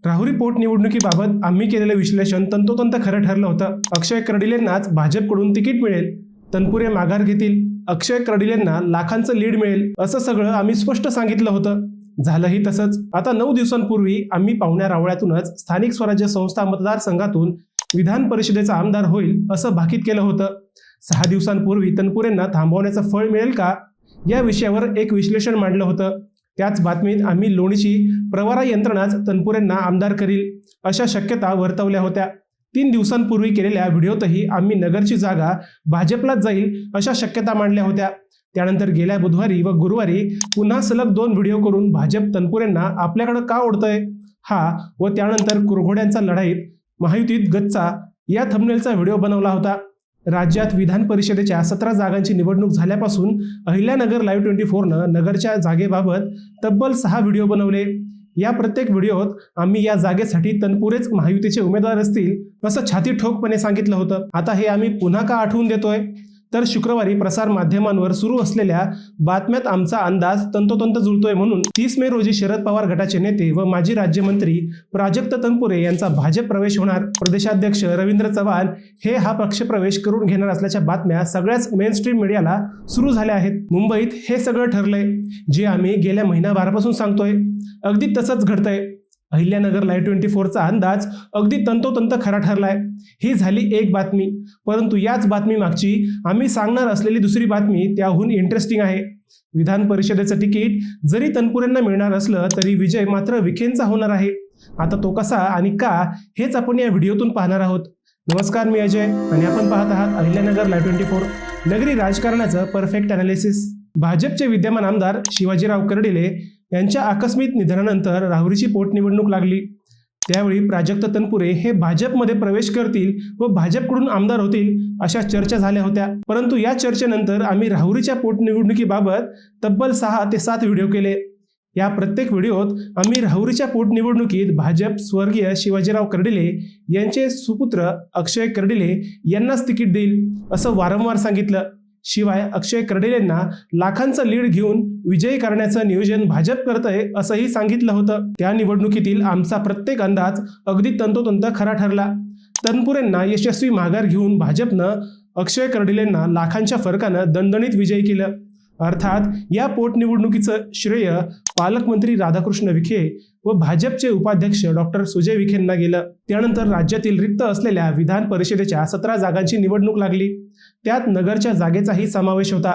राहुरी पोटनिवडणुकीबाबत आम्ही केलेलं विश्लेषण तंतोतंत खरं ठरलं होतं। अक्षय कर्डिलेंनाच भाजपकडून तिकीट मिळेल, तनपुरे माघार घेतील, अक्षय कर्डिलेंना लाखांचं लीड मिळेल, असं सगळं आम्ही स्पष्ट सांगितलं होतं। झालंही तसंच। आता 9 दिवसांपूर्वी आम्ही पाहुण्या रावळ्यातूनच स्थानिक स्वराज्य संस्था मतदारसंघातून विधान परिषदेचा आमदार होईल असं भाकीत केलं होतं। 6 दिवसांपूर्वी तनपुरेंना थांबवण्याचं फळ मिळेल का, या विषयावर एक विश्लेषण मांडलं होतं। त्याच बातमीत आम्ही लोणीची प्रवरा यंत्रणाच तनपुरेंना आमदार करील अशा शक्यता वर्तवल्या होत्या। 3 दिवसांपूर्वी केलेल्या व्हिडिओतही आम्ही नगरची जागा भाजपलाच जाईल अशा शक्यता मांडल्या होत्या। त्यानंतर गेल्या बुधवारी व गुरुवारी पुन्हा सलग 2 व्हिडिओ करून भाजप तनपुरेंना आपल्याकडे का ओढतंय हा व त्यानंतर कुरघोड्यांचा लढाईत महायुतीत गच्चा या थंबनेलचा व्हिडिओ बनवला होता। राज्यात विधान परिषदेच्या 17 जागांची निवडणूक झाल्यापासून अहिल्यानगर लाईव्ह 24नं नगरच्या जागेबाबत तब्बल 6 व्हिडिओ बनवले। या प्रत्येक व्हिडिओत आम्ही या जागेसाठी तनपुरेच महायुतीचे उमेदवार असतील असं छाती ठोकपणे सांगितलं होतं। आता हे आम्ही पुन्हा का आठवून देतोय, तर शुक्रवारी प्रसार माध्यमांवर सुरू असलेल्या बातम्यात आमचा अंदाज तंतोतंत जुळतोय म्हणून 30 मे रोजी शरद पवार गटाचे नेते व माजी राज्यमंत्री प्राजक्त तनपुरे यांचा भाजप प्रवेश होणार। प्रदेशाध्यक्ष रवींद्र चव्हाण हे हा पक्षप्रवेश करून घेणार असल्याच्या बातम्या सगळ्याच मेनस्ट्रीम मीडियाला सुरू झाल्या आहेत। मुंबईत हे सगळं ठरलंय जे आम्ही गेल्या महिनाभरापासून सांगतोय, अगदी तसंच घडतंय। अहिल्यानगर लाईव्ह 24चा अंदाज अगदी तंतोतंत खरा ठरलाय। ही झाली एक बातमी, परंतु याच बातमी मागची आम्ही सांगणार असलेली दुसरी बातमी त्याहून इंटरेस्टिंग आहे। विधान परिषदेचं तिकीट जरी तनपुरेंना मिळणार असलं तरी विजय मात्र विखेंचा होणार आहे। आता तो कसा आणि का हेच आपण या व्हिडिओतून पाहणार आहोत। नमस्कार, मी अजय आणि आपण पाहत आहात अहिल्यानगर लाईव्ह 24, नगरी राजकारणाचं परफेक्ट अनालिसिस। भाजपचे विद्यमान आमदार शिवाजीराव कर्डिले यांच्या आकस्मिक निधनानंतर राहुरीची पोटनिवडणूक लागली। त्यावेळी प्राजक्त तनपुरे हे भाजपमध्ये प्रवेश करतील व भाजपकडून आमदार होतील अशा चर्चा झाल्या होत्या। परंतु या चर्चेनंतर आम्ही राहुरीच्या पोटनिवडणुकीबाबत तब्बल 6 ते 7 व्हिडिओ केले। या प्रत्येक व्हिडिओत आम्ही राहुरीच्या पोटनिवडणुकीत भाजप स्वर्गीय शिवाजीराव कर्डिले यांचे सुपुत्र अक्षय कर्डिले यांनाच तिकीट देईल असं वारंवार सांगितलं। शिवाय अक्षय कर्डिलेंना लाखांचं लीड घेऊन विजयी करण्याचं नियोजन भाजप करतंय असंही सांगितलं होतं। त्या निवडणुकीतील आमचा प्रत्येक अंदाज अगदी तंतोतंत खरा ठरला। तनपुरेंना यशस्वी माघार घेऊन भाजपनं अक्षय कर्डिलेंना लाखांच्या फरकानं दणदणीत विजयी केलं। अर्थात या पोटनिवडणुकीचं श्रेय पालकमंत्री राधाकृष्ण विखे व भाजपचे उपाध्यक्ष डॉक्टर सुजय विखेंना गेलं। त्यानंतर राज्यातील रिक्त असलेल्या विधान परिषदेच्या 17 जागांची निवडणूक लागली। त्यात नगरच्या जागेचाही समावेश होता।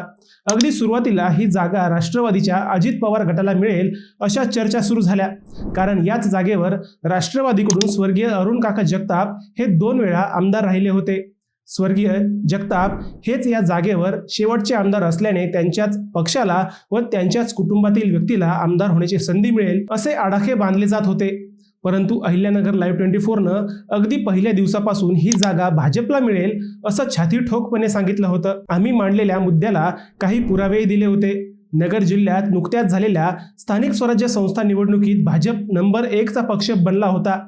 अगदी सुरुवातीला ही जागा राष्ट्रवादीच्या अजित पवार गटाला मिळेल अशा चर्चा सुरू झाल्या, कारण याच जागेवर राष्ट्रवादीकडून स्वर्गीय अरुण काका जगताप हे 2 वेळा आमदार राहिले होते। स्वर्गीय जगताप हेच या जागेवर शेवटचे आमदार असल्याने त्यांच्याच पक्षाला व त्यांच्याच कुटुंबातील व्यक्तीला आमदार होण्याची संधी मिळेल असे आडाखे बांधले जात होते। परंतु अहिल्यानगर लाईव्ह 24नं अगदी पहिल्या दिवसापासून ही जागा भाजपला मिळेल असं छाती ठोकपणे सांगितलं होतं। आम्ही मांडलेल्या मुद्द्याला काही पुरावेही दिले होते। नगर जिल्ह्यात नुकत्याच झालेल्या स्थानिक स्वराज्य संस्था निवडणुकीत भाजप नंबर 1चा पक्ष बनला होता।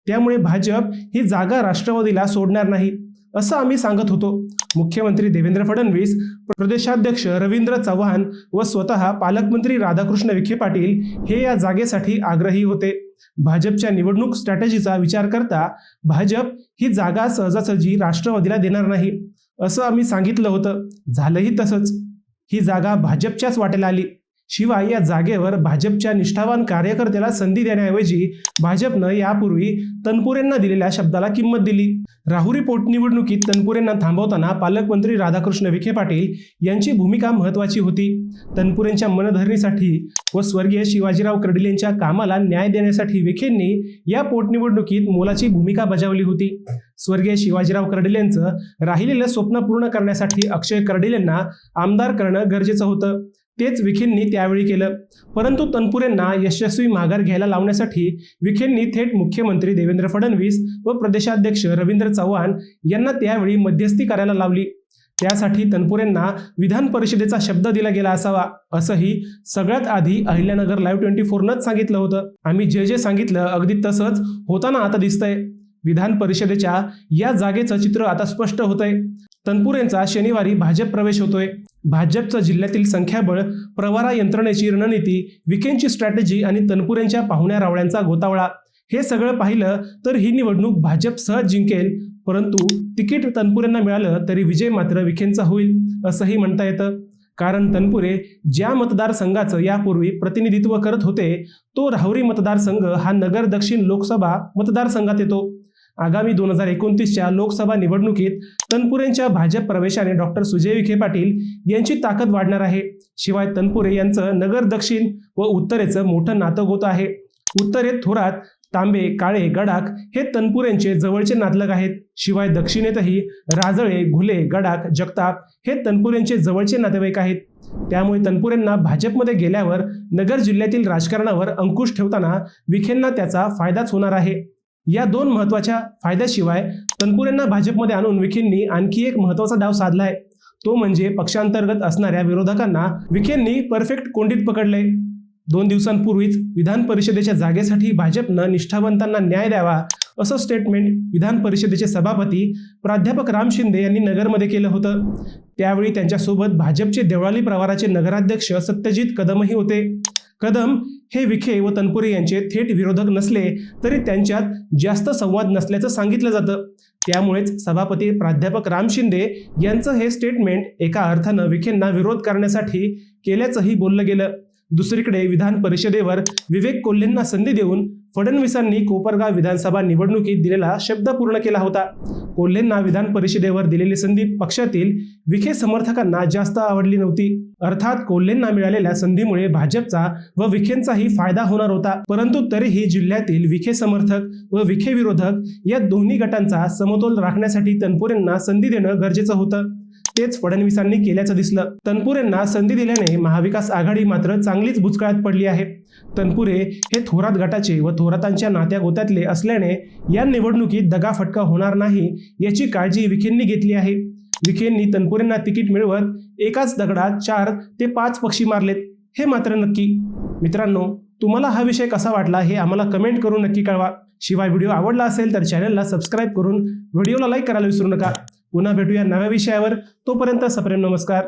त्यामुळे भाजप ही जागा राष्ट्रवादीला सोडणार नाही असं आम्ही सांगत होतो। मुख्यमंत्री देवेंद्र फडणवीस, प्रदेशाध्यक्ष रवींद्र चव्हाण व स्वतः पालकमंत्री राधाकृष्ण विखे पाटील हे या जागेसाठी आग्रही होते। भाजपच्या निवडणूक स्ट्रॅटेजीचा विचार करता भाजप ही जागा सहजासहजी राष्ट्रवादीला देणार नाही असं आम्ही सांगितलं होतं। झालंही तसंच। ही जागा भाजपच्याच वाटेला आली। शिवाय या जागेवर भाजपच्या निष्ठावान कार्यकर्त्याला संधी देण्याऐवजी भाजपनं यापूर्वी तनपुरेंना दिलेल्या शब्दाला किंमत दिली। राहुरी पोटनिवडणुकीत तनपुरेंना थांबवताना पालकमंत्री राधाकृष्ण विखे पाटील यांची भूमिका महत्त्वाची होती। तनपुरेंच्या मनधरणीसाठी व स्वर्गीय शिवाजीराव कर्डिलेंच्या कामाला न्याय देण्यासाठी विखेंनी या पोटनिवडणुकीत मोलाची भूमिका बजावली होती। स्वर्गीय शिवाजीराव कर्डिलेंचं राहिलेलं स्वप्न पूर्ण करण्यासाठी अक्षय कर्डिलेंना आमदार करणं गरजेचं होतं। तेच विखेंनी त्यावेळी केलं। परंतु तनपुरेंना यशस्वी माघार घ्यायला लावण्यासाठी विखेंनी थेट मुख्यमंत्री देवेंद्र फडणवीस व प्रदेशाध्यक्ष रवींद्र चव्हाण यांना त्यावेळी मध्यस्थी करायला लावली। त्यासाठी तनपुरेंना विधान परिषदेचा शब्द दिला गेला असावा असंही सगळ्यात आधी अहिल्यानगर लाईव्ह 24नंच सांगितलं होतं। आम्ही जे सांगितलं अगदी तसंच होताना आता दिसतंय। विधान परिषदेच्या या जागेचं चित्र आता स्पष्ट होतंय। तनपुरेंचा शनिवारी भाजप प्रवेश होतोय। भाजपचं जिल्ह्यातील संख्याबळ, प्रवरा यंत्रणेची रणनीती, विखेंची स्ट्रॅटेजी आणि तनपुरेंच्या पाहुण्या रावळ्यांचा गोतावळा हे सगळं पाहिलं तर ही निवडणूक भाजप सहज जिंकेल, परंतु तिकीट तनपुरेंना मिळालं तरी विजय मात्र विखेंचा होईल असंही म्हणता येतं. कारण तनपुरे ज्या मतदारसंघाचं यापूर्वी प्रतिनिधित्व करत होते तो राहुरी मतदारसंघ हा नगर दक्षिण लोकसभा मतदारसंघात येतो. आगामी 2029च्या लोकसभा निवडणुकीत तनपुरेंच्या भाजप प्रवेशाने डॉक्टर सुजय विखे पाटील यांची ताकद वाढणार आहे. शिवाय तनपुरे यांचं नगर दक्षिण व उत्तरेचं मोठं नातं गोतं आहे. उत्तरेत थोरात, तांबे, काळे, गडाख हे तनपुरेंचे जवळचे नातलग आहेत. शिवाय दक्षिणेतही राजळे, घुले, गडाख, जगताप हे तनपुरेंचे जवळचे नातेवाईक आहेत. त्यामुळे तनपुरेंना भाजपमध्ये गेल्यावर नगर जिल्ह्यातील राजकारणावर अंकुश ठेवताना विखेंना त्याचा फायदाच होणार आहे. या दोन महत्वाच्या फायद्याशिवाय तनपुरेंना भाजपमध्ये आणून विखेंनी आणखी एक महत्वाचा डाव साधलाय. तो म्हणजे पक्षांतर्गत असणाऱ्या विरोधकांना विखेंनी परफेक्ट कोंडीत पकडले. 2 दिवसांपूर्वीच विधान परिषदेच्या जागेसाठी भाजपनं निष्ठावंतांना न्याय द्यावा असं स्टेटमेंट विधान परिषदेचे सभापती प्राध्यापक राम शिंदे यांनी नगरमध्ये केलं होतं. त्यावेळी त्यांच्यासोबत भाजपचे देवळाली प्रवाराचे नगराध्यक्ष सत्यजित कदमही होते. कदम हे विखे व तनपुरे यांचे थेट विरोधक नसले तरी त्यांच्यात जास्त संवाद नसल्याचं सांगितलं जातं. त्यामुळेच सभापती प्राध्यापक राम शिंदे यांचं हे स्टेटमेंट एका अर्थानं विखेंना विरोध करण्यासाठी केल्याचंही बोललं गेलं. दुसरीकडे विधान परिषदेवर विवेक कोल्हेंना संधी देऊन फडणवीसांनी कोपरगाव विधानसभा निवडणुकीत दिलेला शब्द पूर्ण केला होता. कोल्हेंना विधान परिषदेवर दिलेली संधी पक्षातील विखे समर्थकांना जास्त आवडली नव्हती. अर्थात कोल्हेंना मिळालेल्या संधीमुळे भाजपचा व विखेंचाही फायदा होणार होता. परंतु तरीही जिल्ह्यातील विखे समर्थक व विखे विरोधक या दोन्ही गटांचा समतोल राखण्यासाठी तनपुरेंना संधी देणं गरजेचं होतं. तेच फडणवीसांनी केल्याचं दिसलं. तनपुरेंना संधी दिल्याने महाविकास आघाडी मात्र चांगलीच भुचकाळात पडली आहे. तनपुरे हे थोरात गटाचे व थोरातांच्या नात्यागोत्यातले असल्याने या निवडणुकीत दगाफटका होणार नाही याची काळजी विखेंनी घेतली आहे. विखेंनी तनपुरेंना तिकीट मिळवत एकाच दगडात 4 ते 5 पक्षी मारलेत हे मात्र नक्की. मित्रांनो, तुम्हाला हा विषय कसा वाटला हे आम्हाला कमेंट करून नक्की कळवा. शिवाय व्हिडिओ आवडला असेल तर चॅनलला सबस्क्राईब करून व्हिडिओला लाईक करायला विसरू नका. पुन्हा भेटूया नव्या विषयावर. तोपर्यंत सप्रेम नमस्कार.